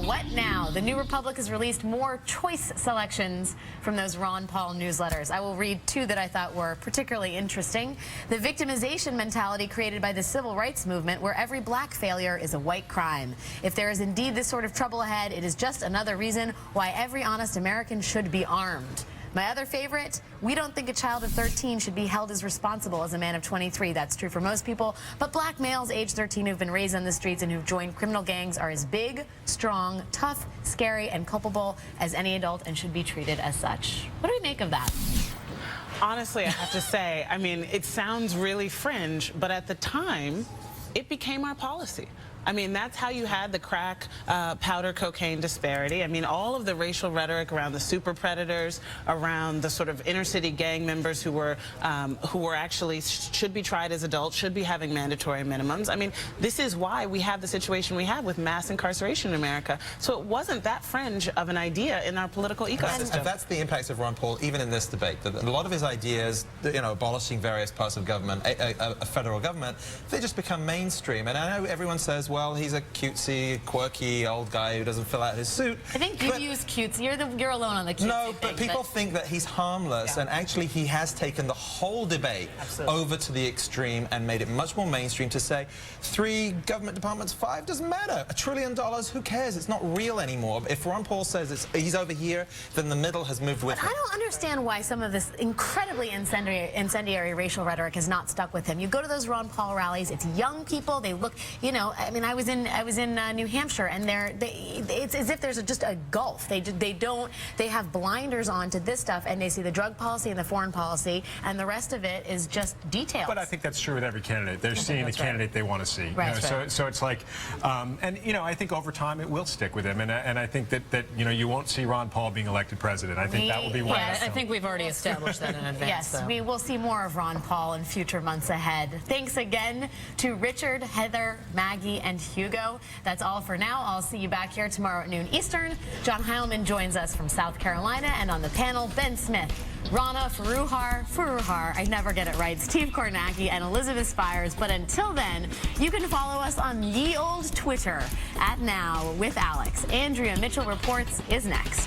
what now? The New Republic has released more choice selections from those Ron Paul newsletters. I will read two that I thought were particularly interesting. The victimization mentality created by the civil rights movement, where every black failure is a white crime. If there is indeed this sort of trouble ahead, it is just another reason why every honest American should be armed. My other favorite, we don't think a child of 13 should be held as responsible as a man of 23. That's true for most people, but black males age 13 who've been raised on the streets and who've joined criminal gangs are as big, strong, tough, scary, and culpable as any adult and should be treated as such. What do we make of that? Honestly, I have to say, I mean, it sounds really fringe, but at the time, it became our policy. I mean, that's how you had the crack, powder, cocaine disparity. I mean, all of the racial rhetoric around the super predators, around the sort of inner city gang members who were actually should be tried as adults, should be having mandatory minimums. I mean, this is why we have the situation we have with mass incarceration in America. So it wasn't that fringe of an idea in our political ecosystem. And that's the impact of Ron Paul, even in this debate. That a lot of his ideas, you know, abolishing various parts of government, a federal government, they just become mainstream. And I know everyone says, well, he's a cutesy, quirky old guy who doesn't fill out his suit. I think you use cutesy. You're alone on the cutesy No, but thing, people think that he's harmless, and actually he has taken the whole debate over to the extreme and made it much more mainstream to say 3 government departments, 5 doesn't matter. $1 trillion, who cares? It's not real anymore. If Ron Paul says he's over here, then the middle has moved with him. I don't understand why some of this incredibly incendiary racial rhetoric has not stuck with him. You go to those Ron Paul rallies, it's young people, they look, you know, I mean, I was in New Hampshire, and it's as if there's just a gulf. They have blinders on to this stuff, and they see the drug policy and the foreign policy, and the rest of it is just details. But I think that's true with every candidate. They're seeing the candidate they want to see. Right, you know, so it's like, and you know, I think over time it will stick with him, and I think that you know, you won't see Ron Paul being elected president. I think that will be one. Yeah, I think we've already established that in advance. Yes, so. we will see more of Ron Paul in future months ahead. Thanks again to Richard, Heather, Maggie, and Hugo. That's all for now. I'll see you back here tomorrow at noon Eastern. John Heilman joins us from South Carolina, and on the panel, Ben Smith, Rana Furuhar, I never get it right, Steve Kornacki, and Elizabeth Spires. But until then, you can follow us on ye old Twitter @NowWithAlex. Andrea Mitchell Reports is next.